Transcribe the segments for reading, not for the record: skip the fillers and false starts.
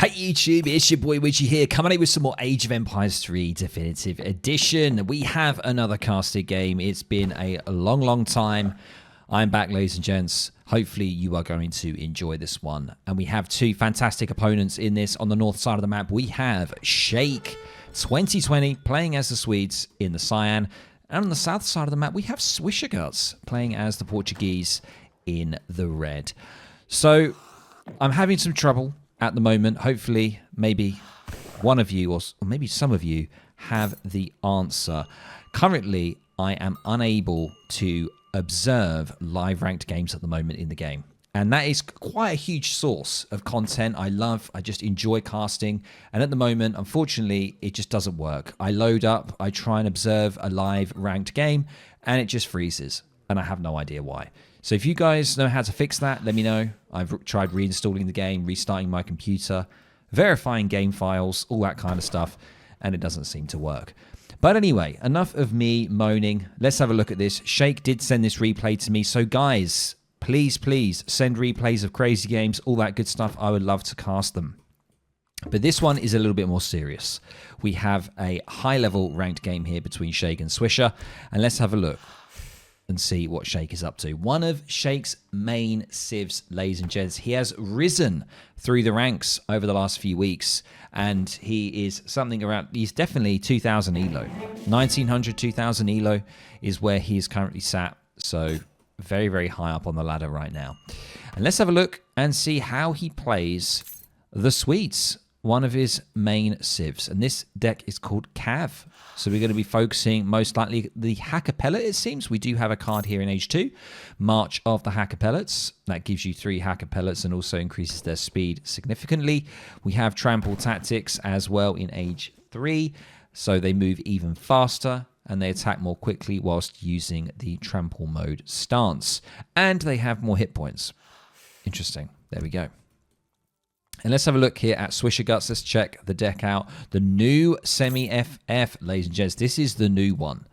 Hey YouTube, it's your boy Widgie here, coming in with some more Age of Empires 3 Definitive Edition. We have another casted game. It's been a long time. I'm back, ladies and gents. Hopefully you are going to enjoy this one. And we have two fantastic opponents in this. On the north side of the map, we have Shake 2020 playing as the Swedes in the cyan. And on the south side of the map, we have Swisher playing as the Portuguese in the red. So I'm having some trouble at the moment. Hopefully, maybe one of you, or maybe some of you, have the answer. Currently, I am unable to observe live ranked games at the moment in the game. And that is quite a huge source of content I just enjoy casting. And at the moment, unfortunately, it just doesn't work. I load up, I try and observe a live ranked game, and it just freezes. And I have no idea why. So if you guys know how to fix that, let me know. I've tried reinstalling the game, restarting my computer, verifying game files, all that kind of stuff, and it doesn't seem to work. But anyway, enough of me moaning. Let's have a look at this. Shake did send this replay to me. So guys, please send replays of crazy games, all that good stuff. I would love to cast them. But this one is a little bit more serious. We have a high-level ranked game here between Shake and Swisher, and let's have a look and see what Shake is up to. One of Shake's main civs, ladies and gents, he has risen through the ranks over the last few weeks, and he is something around, he's definitely 2,000 elo. 1,900, 2,000 elo is where he is currently sat, so very high up on the ladder right now. And let's have a look and see how he plays the Swedes, one of his main civs. And this deck is called Cav. So we're going to be focusing most likely the Hacker Pellet, it seems. We do have a card here in Age 2, March of the Hacker Pellets. That gives you 3 Hacker Pellets and also increases their speed significantly. We have Trample Tactics as well in Age 3. So they move even faster and they attack more quickly whilst using the Trample mode stance. And they have more hit points. Interesting. There we go. And let's have a look here at Swisher Guts. Let's check the deck out. The new Semi-FF, ladies and gents. This is the new one.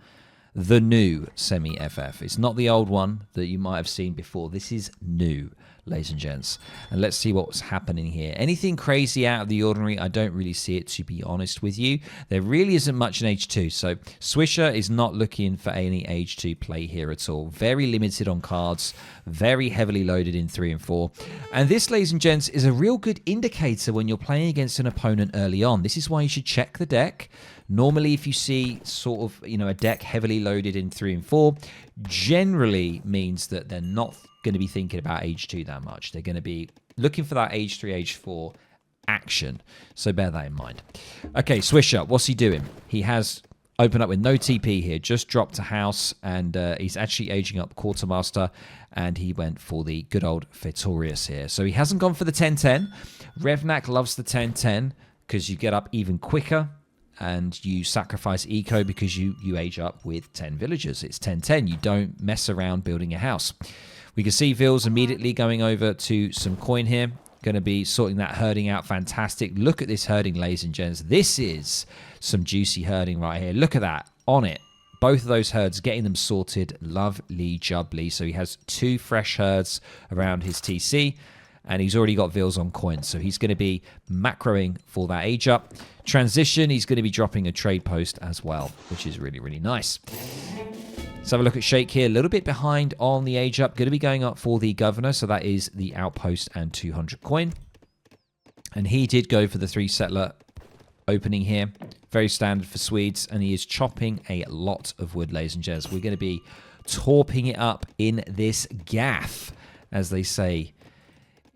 The new Semi-FF. It's not the old one that you might have seen before. This is new, ladies and gents. And let's see what's happening here. Anything crazy out of the ordinary? I don't really see it, to be honest with you. There really isn't much in Age 2. So Swisher is not looking for any Age 2 play here at all. Very limited on cards. Very heavily loaded in 3 and 4. And this, ladies and gents, is a real good indicator when you're playing against an opponent early on. This is why you should check the deck. Normally, if you see sort of, a deck heavily loaded in 3 and 4, generally means that they're not going to be thinking about Age 2 that much. They're going to be looking for that Age 3, Age 4 action. So bear that in mind. Okay, Swisher, what's he doing? He has opened up with no TP here, just dropped a house, and he's actually aging up Quartermaster, and he went for the good old Fetorius here. So he hasn't gone for the 10-10. Revnak loves the 10-10 because you get up even quicker, and you sacrifice eco because you age up with 10 villagers. It's 10-10. You don't mess around building a house. We can see Vils immediately going over to some coin here. Going to be sorting that herding out. Fantastic. Look at this herding, ladies and gents. This is some juicy herding right here. Look at that. On it. Both of those herds, getting them sorted. Lovely jubbly. So he has 2 fresh herds around his TC. And he's already got Vils on coins. So he's going to be macroing for that age up. Transition, he's going to be dropping a trade post as well, which is really nice. Let's have a look at Shake here. A little bit behind on the age up. Going to be going up for the governor. So that is the outpost and 200 coin. And he did go for the 3 settler opening here. Very standard for Swedes. And he is chopping a lot of wood, ladies and gents. We're going to be torping it up in this gaff, as they say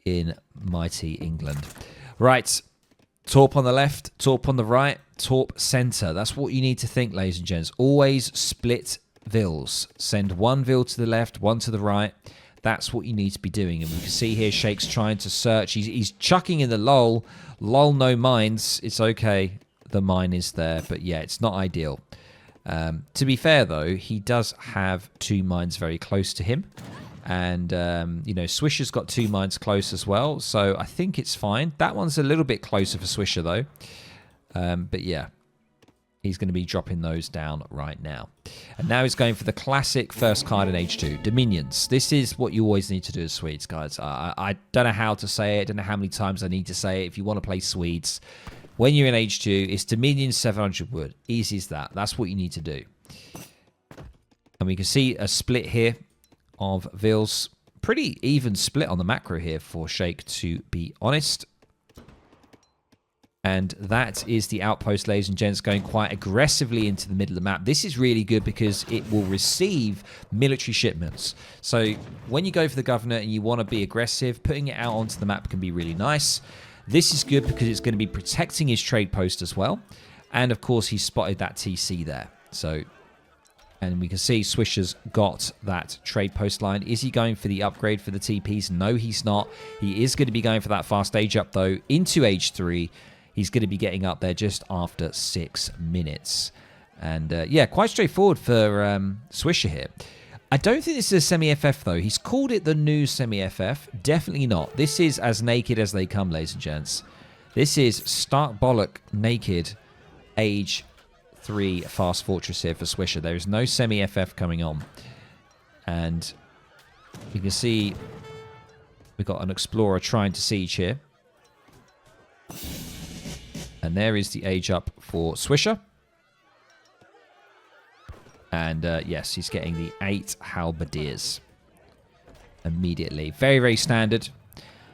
in mighty England. Right. Torp on the left, Torp on the right, Torp center. That's what you need to think, ladies and gents. Always split Vils. Send 1 Vil to the left, 1 to the right. That's what you need to be doing. And we can see here Shake's trying to search. He's chucking in the lol. Lol, no mines. It's okay. The mine is there. But yeah, it's not ideal. To be fair, though, he does have 2 mines very close to him. And, Swisher's got 2 mines close as well. So I think it's fine. That one's a little bit closer for Swisher, though. But yeah. He's going to be dropping those down right now. And now he's going for the classic first card in H2, Dominions. This is what you always need to do as Swedes, guys. I don't know how to say it. I don't know how many times I need to say it. If you want to play Swedes, when you're in H2, it's Dominions 700 wood. Easy as that. That's what you need to do. And we can see a split here of Vils. Pretty even split on the macro here for Shake, to be honest. And that is the outpost, ladies and gents, going quite aggressively into the middle of the map. This is really good because it will receive military shipments. So when you go for the governor and you want to be aggressive, putting it out onto the map can be really nice. This is good because it's going to be protecting his trade post as well. And of course, he spotted that TC there. So, and we can see Swisher's got that trade post line. Is he going for the upgrade for the TPs? No, he's not. He is going to be going for that fast age up, though, into H3. He's going to be getting up there just after 6 minutes. And, yeah, quite straightforward for Swisher here. I don't think this is a semi-FF, though. He's called it the new semi-FF. Definitely not. This is as naked as they come, ladies and gents. This is stark bollock naked age 3 fast fortress here for Swisher. There is no semi-FF coming on. And you can see we've got an explorer trying to siege here. And there is the age up for Swisher. And yes, he's getting the 8 halberdiers immediately. Very, very standard.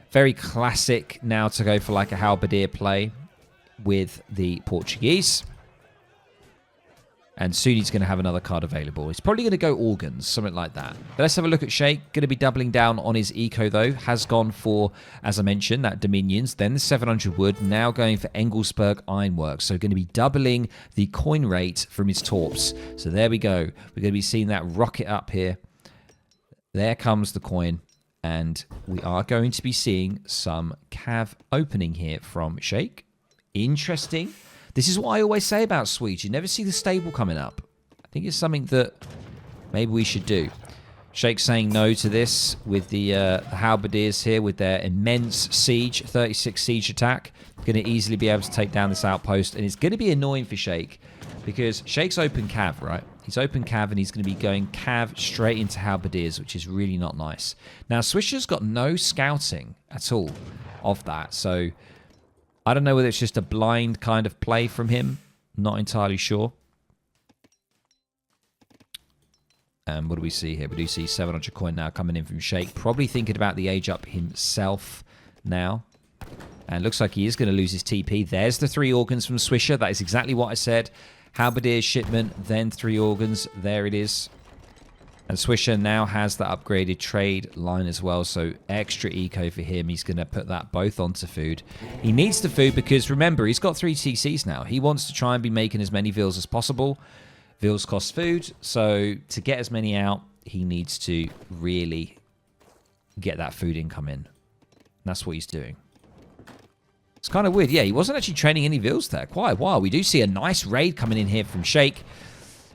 Very classic now to go for like a halberdier play with the Portuguese. And soon he's going to have another card available. He's probably going to go organs, something like that. But let's have a look at Shake. Going to be doubling down on his eco, though. Has gone for, as I mentioned, that Dominions. Then the 700 wood. Now going for Engelsberg Ironworks. So going to be doubling the coin rate from his torps. So there we go. We're going to be seeing that rocket up here. There comes the coin. And we are going to be seeing some cav opening here from Shake. Interesting. This is what I always say about Swedes. You never see the stable coming up. I think it's something that maybe we should do. Shake's saying no to this with the halberdiers here with their immense siege, 36 siege attack. Going to easily be able to take down this outpost. And it's going to be annoying for Shake because Shake's open cav, right? He's open cav and he's going to be going cav straight into halberdiers, which is really not nice. Now, Swisher's got no scouting at all of that. So I don't know whether it's just a blind kind of play from him. Not entirely sure. And what do we see here? We do see 700 coin now coming in from Shake. Probably thinking about the age up himself now. And looks like he is going to lose his TP. There's the 3 organs from Swisher. That is exactly what I said. Halberdier shipment, then 3 organs. There it is. And Swisher now has the upgraded trade line as well, so extra eco for him. He's going to put that both onto food. He needs the food because, remember, he's got 3 TCs now. He wants to try and be making as many Vils as possible. Vils cost food, so to get as many out, he needs to really get that food income in. That's what he's doing. It's kind of weird. Yeah, he wasn't actually training any Vils there. Quite a while. We do see a nice raid coming in here from Shake.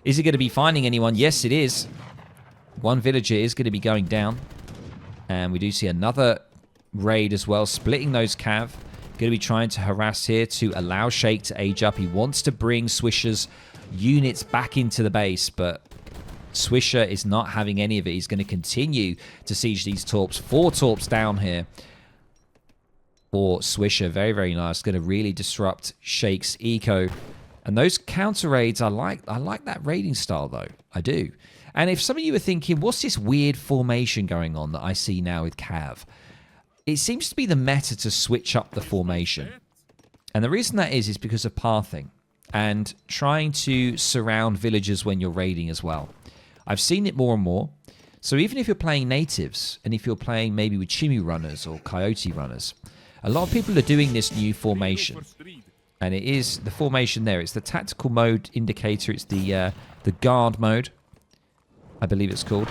Is he going to be finding anyone? Yes, it is. One villager is going to be going down. And we do see another raid as well, splitting those cav. Going to be trying to harass here to allow Shake to age up. He wants to bring Swisher's units back into the base, but Swisher is not having any of it. He's going to continue to siege these torps. 4 torps down here for Swisher. Very, very nice. Going to really disrupt Shake's eco. And those counter raids, I like that raiding style, though. I do. And if some of you are thinking, what's this weird formation going on that I see now with Cav? It seems to be the meta to switch up the formation. And the reason that is because of pathing and trying to surround villagers when you're raiding as well. I've seen it more and more. So even if you're playing natives and if you're playing maybe with Chimu runners or Coyote runners, a lot of people are doing this new formation. And it is the formation there. It's the tactical mode indicator. It's the guard mode, I believe it's called.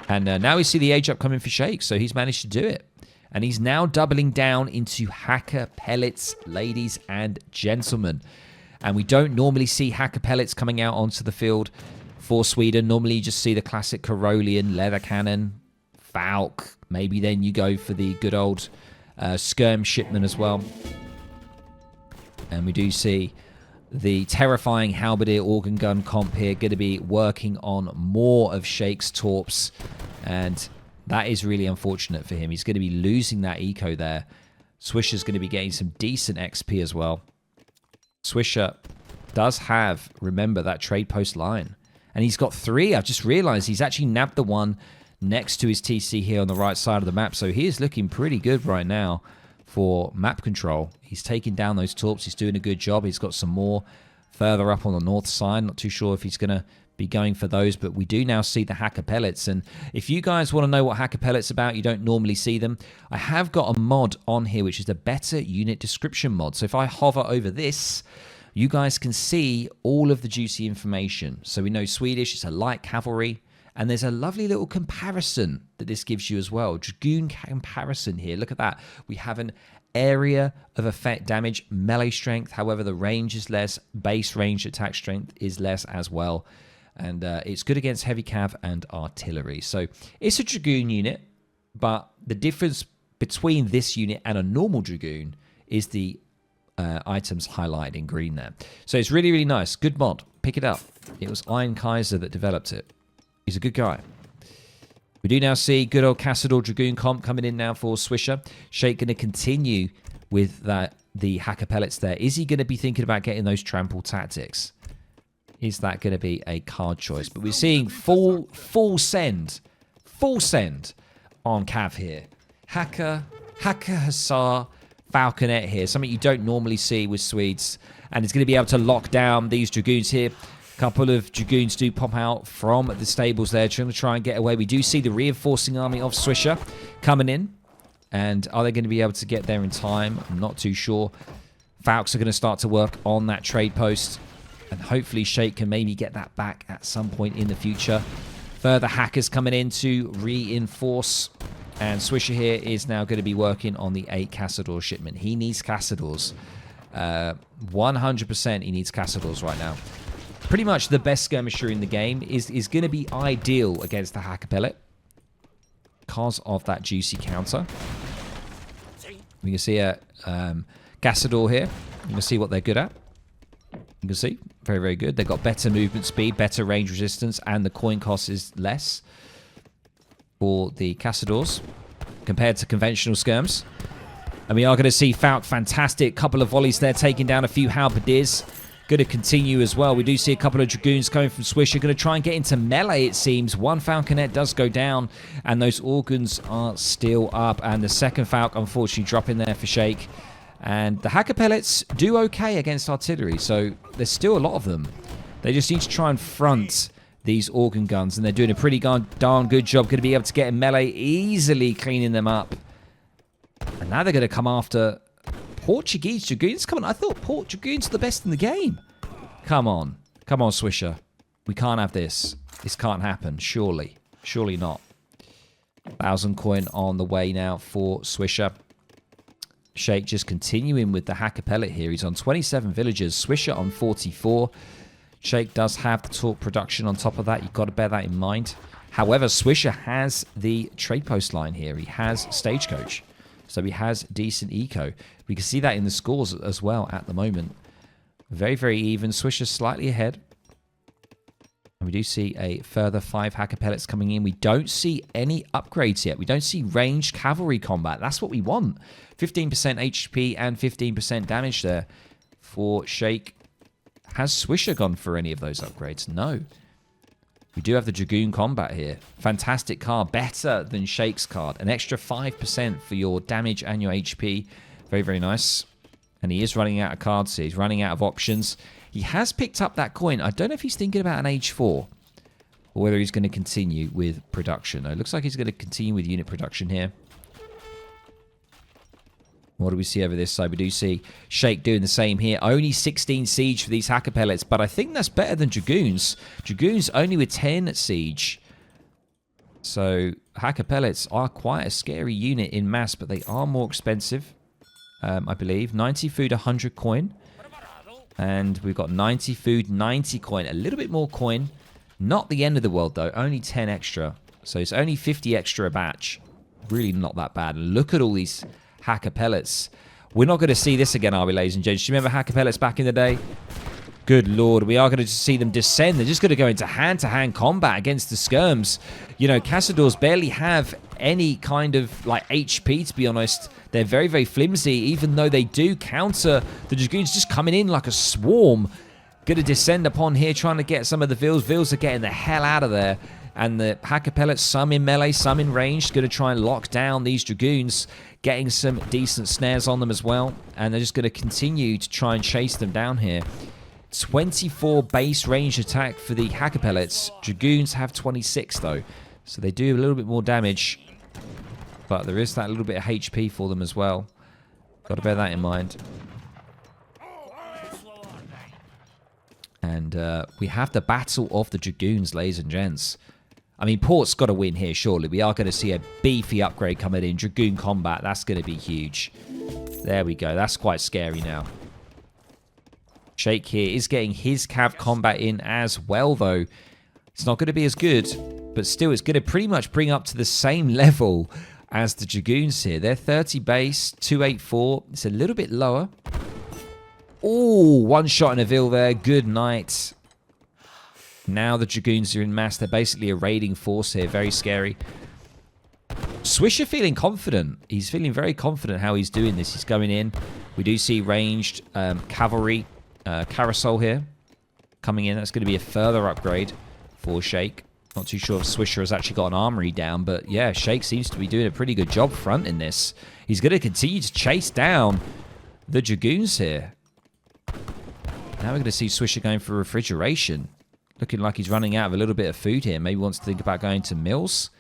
And now we see the age up coming for Shake, so he's managed to do it. And he's now doubling down into hacker pellets, ladies and gentlemen. And we don't normally see hacker pellets coming out onto the field for Sweden. Normally you just see the classic Carolean, leather cannon, Falk. Maybe then you go for the good old Skirm shipment as well. And we do see the terrifying halberdier organ gun comp here going to be working on more of Shake's torps, and that is really unfortunate for him. He's going to be losing that eco there. Swisher's going to be getting some decent XP as well. Swisher does have, remember, that trade post line, and he's got 3. I've just realized he's actually nabbed the one next to his TC here on the right side of the map, so he is looking pretty good right now for map control. He's taking down those torps. He's doing a good job. He's got some more further up on the north side. Not too sure if he's going to be going for those, but we do now see the hacker pellets. And if you guys want to know what hacker pellets about, you don't normally see them, I have got a mod on here which is the better unit description mod. So if I hover over this, you guys can see all of the juicy information. So we know Swedish, it's a light cavalry, and there's a lovely little comparison that this gives you as well. Dragoon comparison here. Look at that. We have an area of effect damage, melee strength. However, the range is less. Base range attack strength is less as well. And it's good against heavy cav and artillery. So it's a Dragoon unit, but the difference between this unit and a normal Dragoon is the items highlighted in green there. So it's really, really nice. Good mod. Pick it up. It was Iron Kaiser that developed it. He's a good guy. We do now see good old Cassador Dragoon comp coming in now for Swisher. Shake going to continue with the hacker pellets there. Is he going to be thinking about getting those trample tactics? Is that going to be a card choice? But we're seeing full send on Cav here. Hacker, Hussar, Falconet here. Something you don't normally see with Swedes. And he's going to be able to lock down these Dragoons here. Couple of Dragoons do pop out from the stables there, trying to try and get away. We do see the reinforcing army of Swisher coming in. And are they going to be able to get there in time? I'm not too sure. Falcons are going to start to work on that trade post. And hopefully Shake can maybe get that back at some point in the future. Further hackers coming in to reinforce. And Swisher here is now going to be working on the 8 Cassador shipment. He needs Cassadors. 100% he needs Cassadors right now. Pretty much the best skirmisher in the game is going to be ideal against the hacker pellet because of that juicy counter. We can see a Cassador here. You can see what they're good at. You can see, very, very good. They've got better movement speed, better range resistance, and the coin cost is less for the Cassadors compared to conventional skirms. And we are going to see Falk, fantastic. Couple of volleys there, taking down a few halberdiers. Going to continue as well. We do see a couple of Dragoons coming from Swisher. Going to try and get into melee, it seems. One Falconet does go down, and those organs are still up. And the second Falc, unfortunately, dropping there for Shake. And the hacker pellets do okay against artillery, so there's still a lot of them. They just need to try and front these organ guns, and they're doing a pretty darn good job. Going to be able to get in melee, easily cleaning them up. And now they're going to come after Portuguese Dragoons. Come on, I thought Dragoons are the best in the game. Come on. Come on, Swisher. We can't have this. This can't happen, surely. Surely not. 1,000 coin on the way now for Swisher. Shake just continuing with the hacker pellet here. He's on 27 villagers. Swisher on 44. Shake does have the torque production on top of that. You've got to bear that in mind. However, Swisher has the trade post line here. He has Stagecoach. So he has decent eco. We can see that in the scores as well at the moment. Very, very even. Swisher's slightly ahead. And we do see a further 5 hacker pellets coming in. We don't see any upgrades yet. We don't see ranged cavalry combat. That's what we want. 15% HP and 15% damage there for Shake. Has Swisher gone for any of those upgrades? No. We do have the Dragoon combat here. Fantastic card. Better than Shake's card. An extra 5% for your damage and your HP. Very, very nice. And he is running out of cards here. He's running out of options. He has picked up that coin. I don't know if he's thinking about an Age 4 or whether he's going to continue with production. No, it looks like he's going to continue with unit production here. What do we see over this side? We do see Shake doing the same here. Only 16 siege for these hacker pellets, but I think that's better than Dragoons. Dragoons only with 10 siege. So hacker pellets are quite a scary unit in mass, but they are more expensive, I believe. 90 food, 100 coin. And we've got 90 food, 90 coin. A little bit more coin. Not the end of the world, though. Only 10 extra. So it's only 50 extra a batch. Really not that bad. And look at all these hacker pellets. We're not going to see this again, are we, ladies and gents? Do you remember hacker pellets back in the day? Good Lord, we are going to see them descend. They're just going to go into hand-to-hand combat against the skirms. You know, Cazadors barely have any kind of, like, HP, to be honest. They're very, very flimsy, even though they do counter the dragoons just coming in like a swarm. Going to descend upon here, trying to get some of the Vils. Vils are getting the hell out of there. And the hacker pellets, some in melee, some in range, going to try and lock down these dragoons, getting some decent snares on them as well. And they're just going to continue to try and chase them down here. 24 base range attack for the hacker pellets. Dragoons have 26 though, so they do a little bit more damage, but there is that little bit of HP for them as well. Got to bear that in mind. And we have the battle of the dragoons, ladies and gents. I mean, Port's got to win here, surely. We are going to see a beefy upgrade coming in. Dragoon combat, that's going to be huge. There we go. That's quite scary now. Shake here is getting his cav combat in as well, though. It's not going to be as good, but still, it's going to pretty much bring up to the same level as the dragoons here. They're 30 base, 284. It's a little bit lower. Oh, one shot in a Vil there. Good night. Now the dragoons are in mass. They're basically a raiding force here. Very scary. Swisher feeling confident. He's feeling very confident how he's doing this. He's going in. We do see ranged cavalry carousel here coming in. That's going to be a further upgrade for Shake. Not too sure if Swisher has actually got an armory down, but yeah, Shake seems to be doing a pretty good job fronting this. He's going to continue to chase down the dragoons here. Now we're going to see Swisher going for refrigeration. Looking like he's running out of a little bit of food here. Maybe wants to think about going to mills.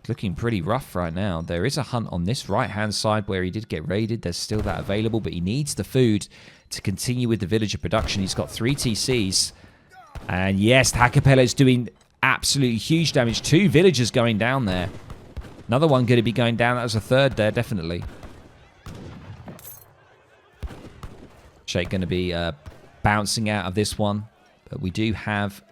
Looking pretty rough right now. There is a hunt on this right-hand side where he did get raided. There's still that available, but he needs the food to continue with the villager production. He's got 3 TCs. And yes, the hacker pellet's doing absolutely huge damage. 2 villagers going down there. Another one going to be going down. That was a third there, definitely. Shake going to be bouncing out of this one. But we do have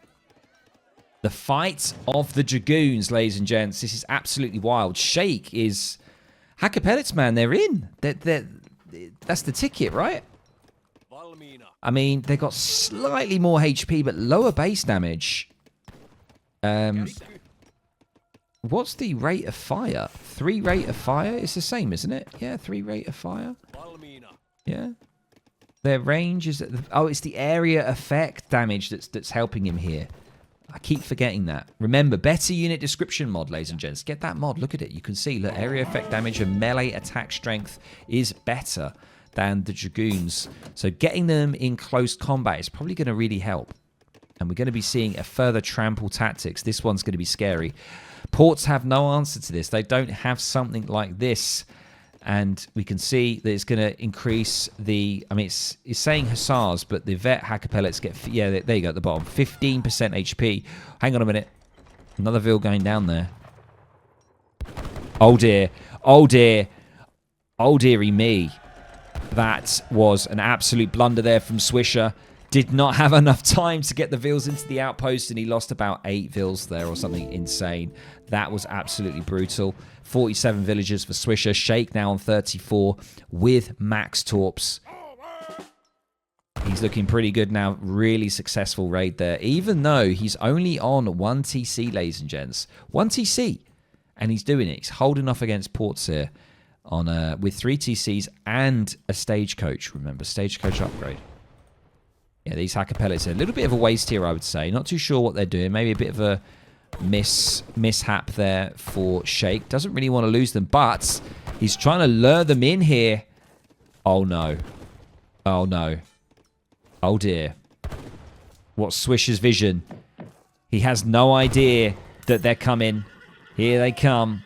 the fight of the dragoons, ladies and gents. This is absolutely wild. Shake is... Hacker pellets, man, they're in. That's the ticket, right? I mean, they got slightly more HP, but lower base damage. What's the rate of fire? 3 rate of fire? It's the same, isn't it? Yeah, 3 rate of fire. Yeah. Their range is... Oh, it's the area effect damage that's helping him here. I keep forgetting that. Remember, better unit description mod, ladies and gents. Get that mod. Look at it. You can see that area effect damage and melee attack strength is better than the dragoons. So getting them in close combat is probably going to really help. And we're going to be seeing a further trample tactics. This one's going to be scary. Ports have no answer to this. They don't have something like this. And we can see that it's going to increase the... I mean, it's saying hussars, but the vet hacker pellets get... Yeah, there you go at the bottom. 15% HP. Hang on a minute. Another Vil going down there. Oh, dear. Oh, dear. Oh, dearie me. That was an absolute blunder there from Swisher. Did not have enough time to get the Vils into the outpost, and he lost about 8 Vils there or something insane. That was absolutely brutal. 47 villagers for Swisher. Shake now on 34 with max torps. He's looking pretty good now. Really successful raid there, even though he's only on 1 TC, ladies and gents. 1 TC, and he's doing it. He's holding off against Ports here on with 3 TCs and a stagecoach. Remember, stagecoach upgrade. Yeah, these hacker pellets are a little bit of a waste here, I would say. Not too sure what they're doing. Maybe a bit of a mishap there for Shake. Doesn't really want to lose them, but he's trying to lure them in here. Oh, no. Oh, no. Oh, dear. What's Swisher's vision? He has no idea that they're coming. Here they come.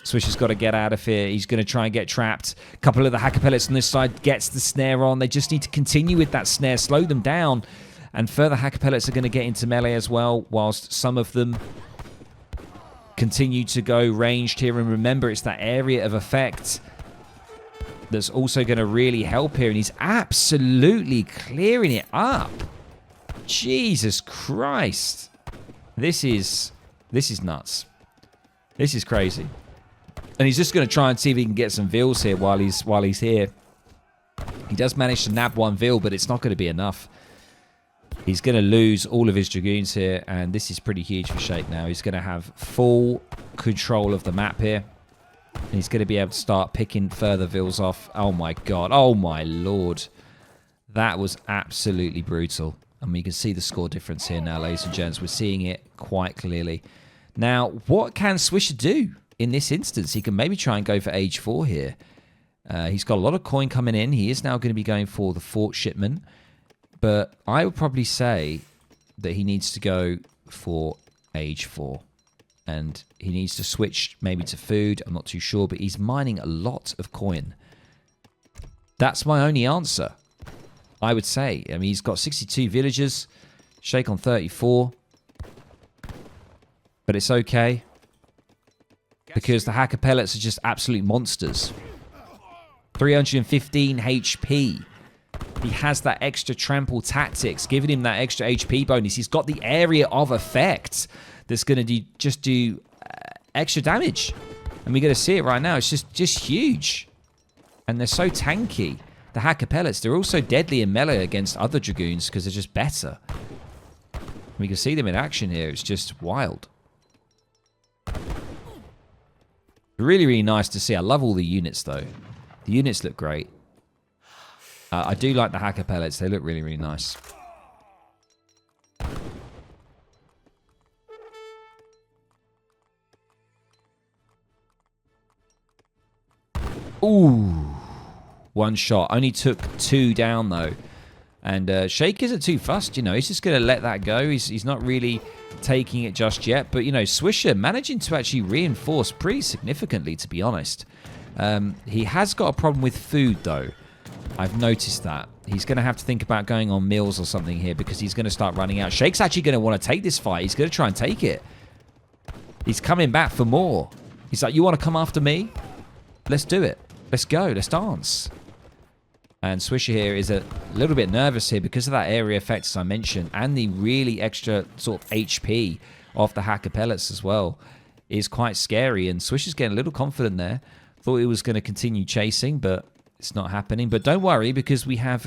Swisher's got to get out of here. He's going to try and get trapped. A couple of the hacker pellets on this side gets the snare on. They just need to continue with that snare, slow them down. And further hacker pellets are going to get into melee as well, whilst some of them continue to go ranged here. And remember, it's that area of effect that's also going to really help here. And he's absolutely clearing it up. Jesus Christ. This is nuts. This is crazy. And he's just going to try and see if he can get some Vils here while he's here. He does manage to nab one Vil, but it's not going to be enough. He's going to lose all of his dragoons here, and this is pretty huge for Sheikh now. He's going to have full control of the map here. And he's going to be able to start picking further Vils off. Oh my god. Oh my lord. That was absolutely brutal. And you can see the score difference here now, ladies and gents. We're seeing it quite clearly. Now, what can Swisher do in this instance? He can maybe try and go for age 4 here. He's got a lot of coin coming in. He is now going to be going for the fort shipment. But I would probably say that he needs to go for age 4. And he needs to switch maybe to food. I'm not too sure. But he's mining a lot of coin. That's my only answer, I would say. I mean, he's got 62 villagers. Sheikh on 34. But it's okay. Because the hacker pellets are just absolute monsters. 315 HP. He has that extra trample tactics, giving him that extra HP bonus. He's got the area of effect that's going to do extra damage. And we're going to see it right now. It's just huge. And they're so tanky. The hacker pellets, they're also deadly in melee against other dragoons because they're just better. We can see them in action here. It's just wild. Really, really nice to see. I love all the units, though. The units look great. I do like the hacker pellets. They look really, really nice. Ooh. One shot. Only took 2 down, though. And Sheikh isn't too fussed, you know. He's just going to let that go. He's not really taking it just yet. But, you know, Swisher managing to actually reinforce pretty significantly, to be honest. He has got a problem with food, though. I've noticed that. He's going to have to think about going on meals or something here because he's going to start running out. Sheikh's actually going to want to take this fight. He's going to try and take it. He's coming back for more. He's like, you want to come after me? Let's do it. Let's go. Let's dance. And Swisher here is a little bit nervous here because of that area effect, as I mentioned, and the really extra sort of HP of the hacker pellets as well is quite scary. And Swisher's getting a little confident there. Thought he was going to continue chasing, but it's not happening. But don't worry, because we have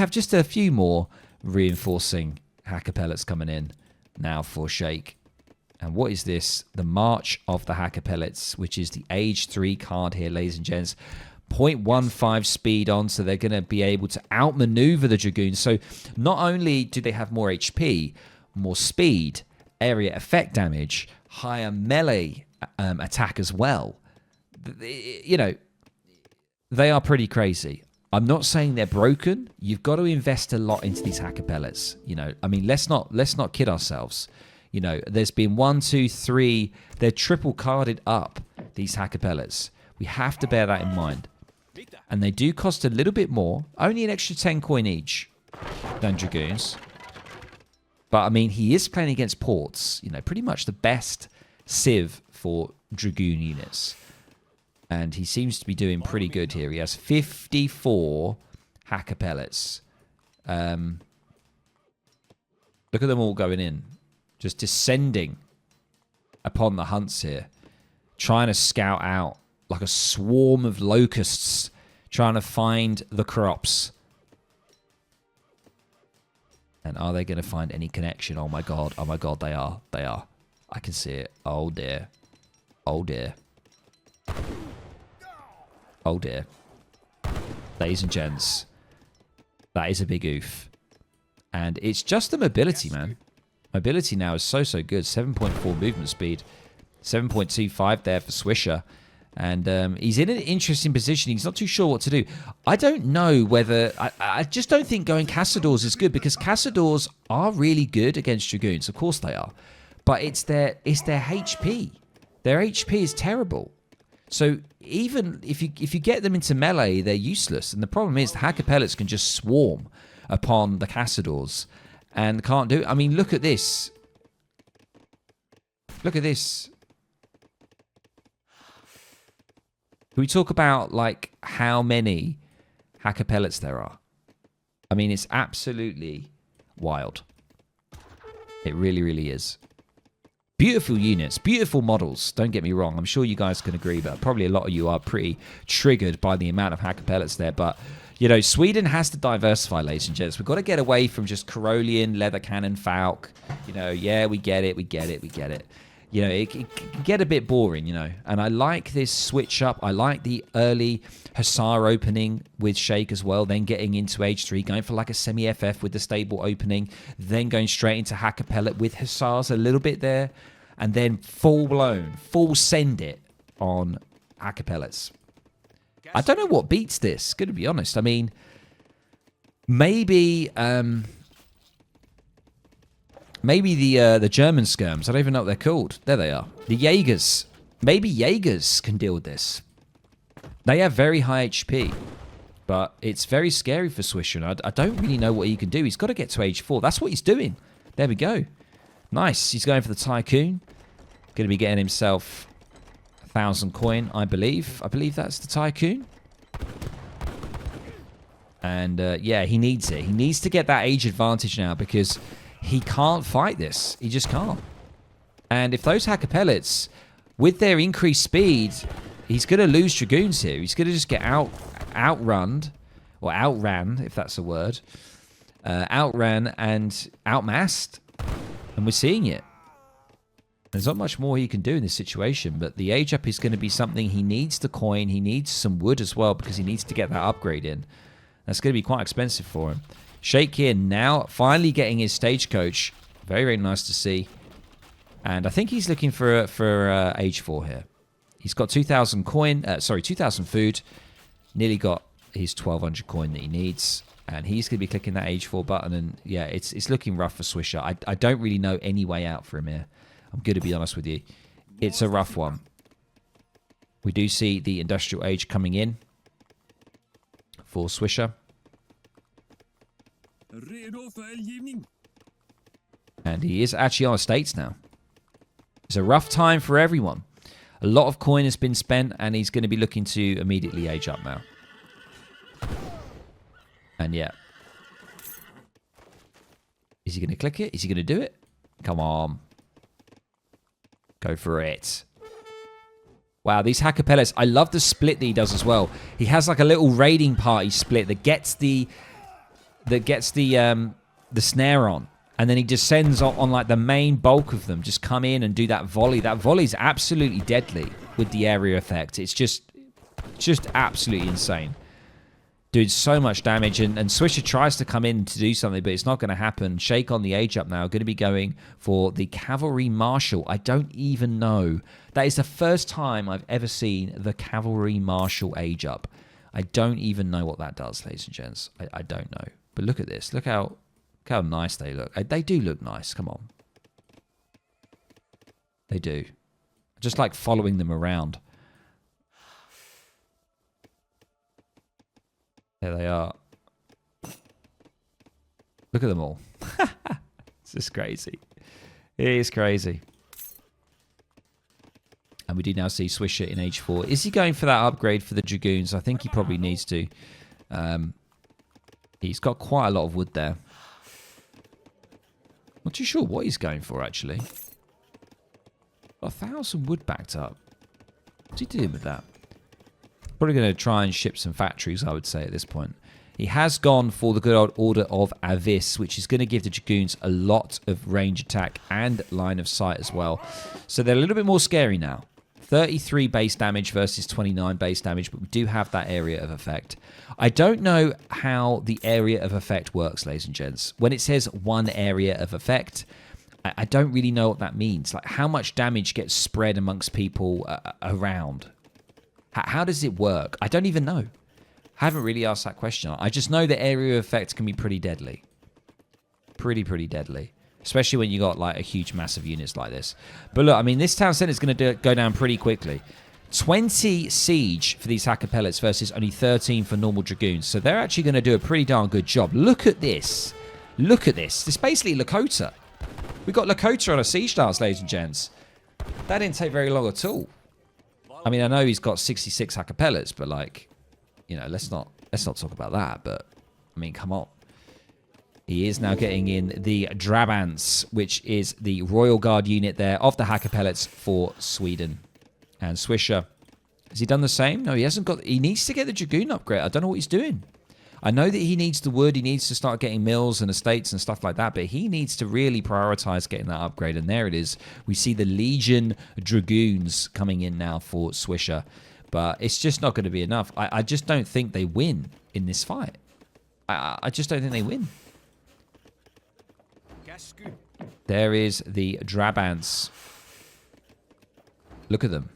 just a few more reinforcing hacker pellets coming in now for Sheikh. And what is this? The March of the Hacker Pellets, which is the age 3 card here, ladies and gents. 0.15 speed on, so they're going to be able to outmaneuver the Dragoons. So not only do they have more HP, more speed, area effect damage, higher melee attack as well. You know, they are pretty crazy. I'm not saying they're broken. You've got to invest a lot into these hacker pellets. You know, I mean, let's not kid ourselves. You know, there's been 1, 2, 3. They're triple carded up, these hacker pellets. We have to bear that in mind. And they do cost a little bit more. Only an extra 10 coin each than Dragoons. But, I mean, he is playing against ports. You know, pretty much the best civ for Dragoon units. And he seems to be doing pretty good here. He has 54 hacker pellets. Look at them all going in. Just descending upon the hunts here. Trying to scout out like a swarm of locusts. Trying to find the crops. And are they going to find any connection? Oh my god. Oh my god, they are. They are. I can see it. Oh dear. Oh dear. Oh dear. Ladies and gents. That is a big oof. And it's just the mobility, man. Mobility now is so good. 7.4 movement speed. 7.25 there for Swisher. And he's in an interesting position. He's not too sure what to do. I don't know whether... I just don't think going Cazadors is good because Cazadors are really good against Dragoons. Of course they are. But it's their HP. Their HP is terrible. So even if you get them into melee, they're useless. And the problem is the hacker pellets can just swarm upon the Cazadors. And can't do it. I mean, look at this. Look at this. Can we talk about, like, how many hacker pellets there are? I mean, it's absolutely wild. It really, really is. Beautiful units, beautiful models. Don't get me wrong. I'm sure you guys can agree, but probably a lot of you are pretty triggered by the amount of hacker pellets there. But, you know, Sweden has to diversify, ladies and gents. We've got to get away from just Carolian, Leather Cannon, Falk. You know, yeah, we get it. You know, it can get a bit boring, you know. And I like this switch up. I like the early Hussar opening with Shake as well. Then getting into Age 3, going for like a semi-FF with the stable opening. Then going straight into Hacker Pellet with Hussars a little bit there. And then full-blown, full send it on Hacker Pellets. I don't know what beats this, going to be honest. I mean, maybe... Maybe the German skirms. I don't even know what they're called. There they are. The Jaegers. Maybe Jaegers can deal with this. They have very high HP. But it's very scary for Swisher. I don't really know what he can do. He's got to get to age 4. That's what he's doing. There we go. Nice. He's going for the Tycoon. Going to be getting himself 1,000 coin, I believe. I believe that's the Tycoon. And, yeah, he needs it. He needs to get that age advantage now because... he can't fight this. He just can't. And if those Hacker Pellets, with their increased speed, he's going to lose Dragoons here. He's going to just get outran, or outran, if that's a word. Outran and outmassed. And we're seeing it. There's not much more he can do in this situation, but the age up is going to be something he needs to coin. He needs some wood as well because he needs to get that upgrade in. That's going to be quite expensive for him. Shake here now, finally getting his stagecoach. Very, very nice to see. And I think he's looking for age 4 here. He's got 2,000 coin, 2,000 food. Nearly got his 1,200 coin that he needs. And he's going to be clicking that age 4 button. And yeah, it's looking rough for Swisher. I don't really know any way out for him here. I'm going to be honest with you. It's a rough one. We do see the industrial age coming in for Swisher. And he is actually on estates now. It's a rough time for everyone. A lot of coin has been spent, and he's going to be looking to immediately age up now. And yeah. Is he going to click it? Is he going to do it? Come on. Go for it. Wow, these Hacker Pellets. I love the split that he does as well. He has like a little raiding party split that gets the snare on, and then he descends on like the main bulk of them. Just come in and do that volley. That volley is absolutely deadly with the area effect. It's just absolutely insane. Doing so much damage, and Swisher tries to come in to do something, but it's not going to happen. Shake on the age up now. Going to be going for the Cavalry Marshal. I don't even know. That is the first time I've ever seen the Cavalry Marshal age up. I don't even know what that does, ladies and gents. I don't know. But look at this. Look how nice they look. They do look nice. Come on. They do. I just like following them around. There they are. Look at them all. It's just crazy. It is crazy. And we do now see Swisher in age 4. Is he going for that upgrade for the Dragoons? I think he probably needs to. He's got quite a lot of wood there. Not too sure what he's going for, actually. Got 1,000 wood backed up. What's he doing with that? Probably going to try and ship some factories, I would say, at this point. He has gone for the good old Order of Avis, which is going to give the Dragoons a lot of range attack and line of sight as well. So they're a little bit more scary now. 33 base damage versus 29 base damage, but we do have that area of effect. I don't know how the area of effect works, ladies and gents. When it says one area of effect, I don't really know what that means. Like, how much damage gets spread amongst people around? How does it work? I don't even know. I haven't really asked that question. I just know the area of effect can be pretty deadly. Pretty deadly. Especially when you got like a huge massive units like this. But look, I mean, this town centre is going to go down pretty quickly. 20 siege for these Hacker Pellets versus only 13 for normal Dragoons. So they're actually going to do a pretty darn good job. Look at this. Look at this. This is basically Lakota. We've got Lakota on a siege stance, ladies and gents. That didn't take very long at all. I mean, I know he's got 66 Hacker Pellets, but like, you know, let's not talk about that. But I mean, come on. He is now getting in the Drabants, which is the Royal Guard unit there of the Hacker Pellets for Sweden. And Swisher, has he done the same? No, he hasn't got... He needs to get the Dragoon upgrade. I don't know what he's doing. I know that he needs the wood. He needs to start getting mills and estates and stuff like that. But he needs to really prioritize getting that upgrade. And there it is. We see the Legion Dragoons coming in now for Swisher. But it's just not going to be enough. I just don't think they win in this fight. I just don't think they win. There is the Drabants. Look at them.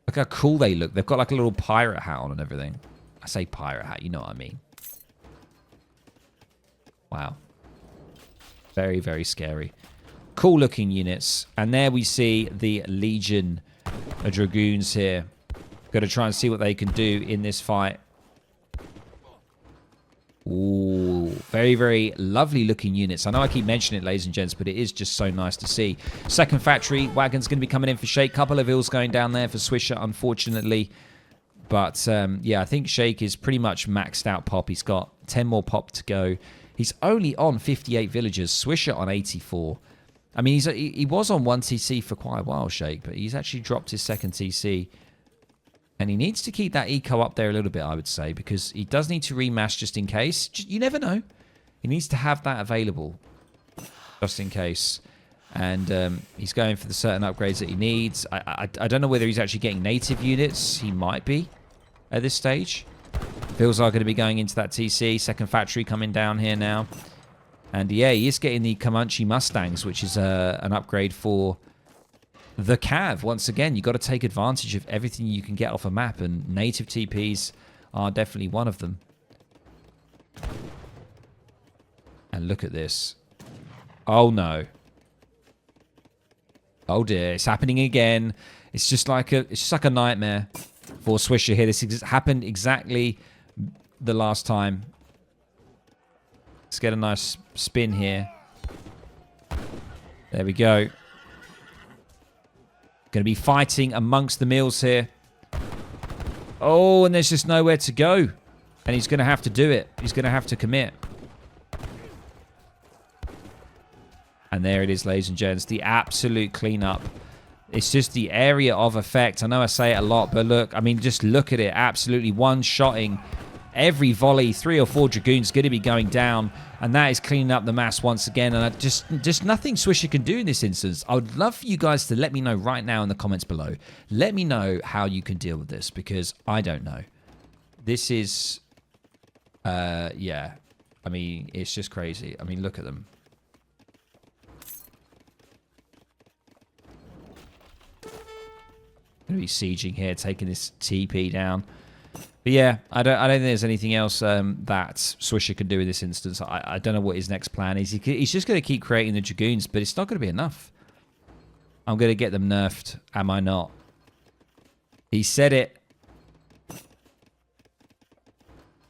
Look how cool they look. They've got like a little pirate hat on and everything. I say pirate hat, you know what I mean. Wow. Very, very scary. Cool looking units. And there we see the Legion Dragoons here. Got to try and see what they can do in this fight. Ooh, very, very lovely looking units. I know I keep mentioning it, ladies and gents, but it is just so nice to see. Second factory, wagon's going to be coming in for Shake. Couple of hills going down there for Swisher, unfortunately. But, yeah, I think Shake is pretty much maxed out pop. He's got 10 more pop to go. He's only on 58 villagers. Swisher on 84. I mean, he was on 1 TC for quite a while, Shake, but he's actually dropped his second TC. And he needs to keep that eco up there a little bit, I would say, because he does need to remash just in case. You never know. He needs to have that available just in case. And he's going for the certain upgrades that he needs. I don't know whether he's actually getting native units. He might be at this stage. Bills are going to be going into that TC. Second factory coming down here now. And yeah, he is getting the Comanche Mustangs, which is an upgrade for the Cav. Once again, you've got to take advantage of everything you can get off a map, and native TPs are definitely one of them. And look at this. Oh no. Oh dear, it's happening again. It's just like a nightmare for Swisher here. This happened exactly the last time. Let's get a nice spin here. There we go. Going to be fighting amongst the mills here. Oh, and there's just nowhere to go. And he's going to have to do it. He's going to have to commit. And there it is, ladies and gents. The absolute cleanup. It's just the area of effect. I know I say it a lot, but look. I mean, just look at it. Absolutely one-shotting. Every volley, 3 or 4 Dragoons going to be going down. And that is cleaning up the mass once again. And just nothing Swisher can do in this instance. I would love for you guys to let me know right now in the comments below. Let me know how you can deal with this, because I don't know. This is, yeah. I mean, it's just crazy. I mean, look at them. Going to be sieging here, taking this TP down. But yeah, I don't think there's anything else that Swisher can do in this instance. I don't know what his next plan is. He's just going to keep creating the Dragoons, but it's not going to be enough. I'm going to get them nerfed, am I not? He said it.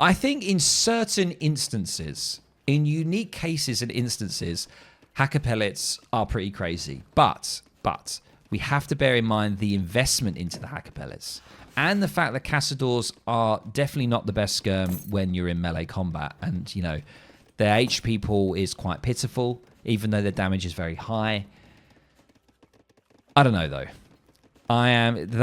I think in certain instances, in unique cases and instances, hacker pellets are pretty crazy. But we have to bear in mind the investment into the hacker pellets. And the fact that Cazadors are definitely not the best skirm when you're in melee combat. And, you know, their HP pool is quite pitiful, even though their damage is very high. I don't know, though.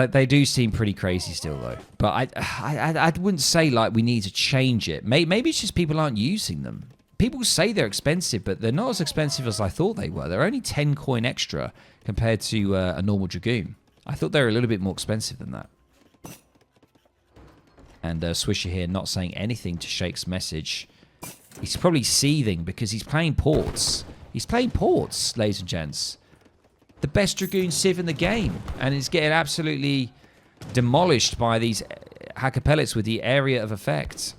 They do seem pretty crazy still, though. But I wouldn't say, like, we need to change it. Maybe it's just people aren't using them. People say they're expensive, but they're not as expensive as I thought they were. They're only 10 coin extra compared to a normal Dragoon. I thought they were a little bit more expensive than that. And Swisher here not saying anything to Shake's message. He's probably seething because he's playing ports. He's playing ports, ladies and gents. The best Dragoon Civ in the game. And he's getting absolutely demolished by these hacker pellets with the area of effect.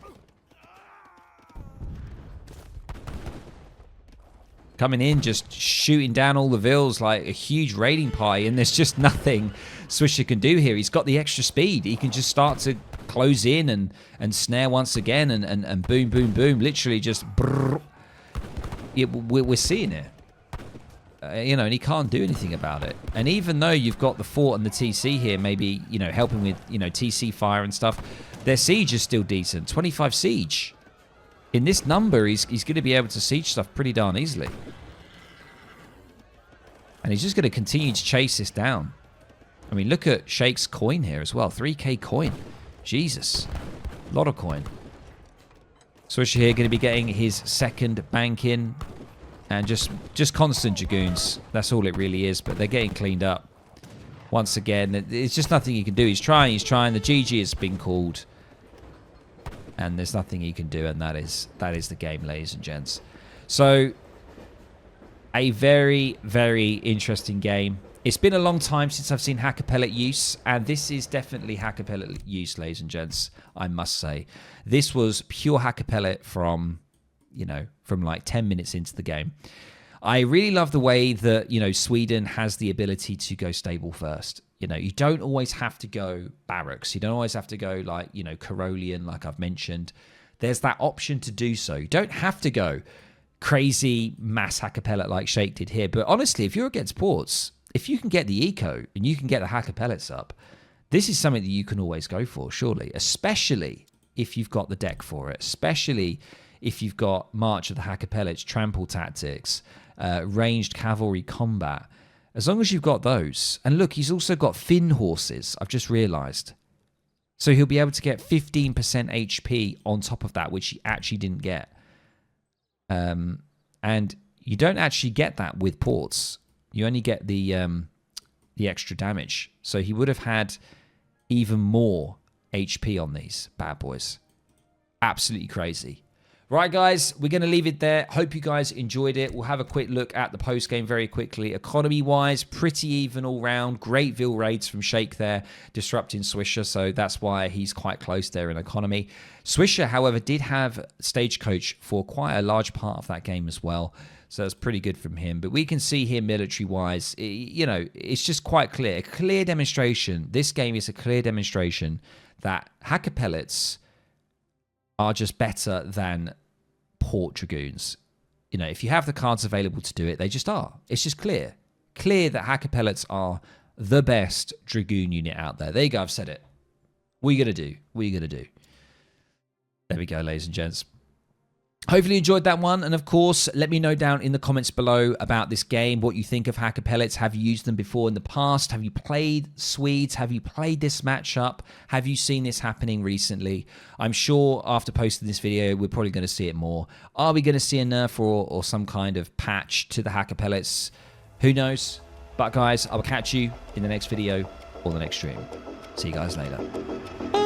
Coming in, just shooting down all the vills like a huge raiding party. And there's just nothing Swisher can do here. He's got the extra speed. He can just start to close in and snare once again and boom, boom, boom. Literally just brrr. Yeah, we're seeing it. You know, and he can't do anything about it. And even though you've got the fort and the TC here, maybe, you know, helping with, you know, TC fire and stuff, their siege is still decent. 25 siege. in this number, he's going to be able to siege stuff pretty darn easily. And he's just going to continue to chase this down. I mean, look at Shake's coin here as well. 3k coin. Jesus. A lot of coin. Swisher here going to be getting his second bank in. And just constant dragoons. That's all it really is. But they're getting cleaned up. Once again, it's just nothing he can do. He's trying. The GG has been called. And there's nothing he can do. And that is the game, ladies and gents. So, a very, very interesting game. It's been a long time since I've seen hacker pellet use, and this is definitely hacker pellet use, ladies and gents, I must say. This was pure hacker pellet from like 10 minutes into the game. I really love the way that, Sweden has the ability to go stable first. You don't always have to go barracks. You don't always have to go like, Carolian, like I've mentioned. There's that option to do so. You don't have to go crazy mass hacker pellet like Shake did here. But honestly, if you're against ports, if you can get the eco and you can get the hacker pellets up, this is something that you can always go for, surely. Especially if you've got the deck for it. Especially if you've got March of the Hacker Pellets, Trample Tactics, Ranged Cavalry Combat. As long as you've got those. And look, he's also got Fin Horses, I've just realised. So he'll be able to get 15% HP on top of that, which he actually didn't get. And you don't actually get that with ports. You only get the extra damage. So he would have had even more HP on these bad boys. Absolutely crazy. Right, guys, we're going to leave it there. Hope you guys enjoyed it. We'll have a quick look at the post-game very quickly. Economy-wise, pretty even all round. Great Vil raids from Shake there, disrupting Swisher, so that's why he's quite close there in economy. Swisher, however, did have Stagecoach for quite a large part of that game as well, so that's pretty good from him. But we can see here military-wise, it's just quite clear. A clear demonstration. This game is a clear demonstration that hacker pellets are just better than port dragoons. If you have the cards available to do it, they just are. It's just clear. Clear that hacker pellets are the best dragoon unit out there. There you go, I've said it. What are you going to do? What are you going to do? There we go, ladies and gents. Hopefully you enjoyed that one. And of course, let me know down in the comments below about this game, what you think of hacker pellets. Have you used them before in the past? Have you played Swedes? Have you played this matchup? Have you seen this happening recently? I'm sure after posting this video, we're probably going to see it more. Are we going to see a nerf or some kind of patch to the hacker pellets? Who knows? But guys, I will catch you in the next video or the next stream. See you guys later. Bye.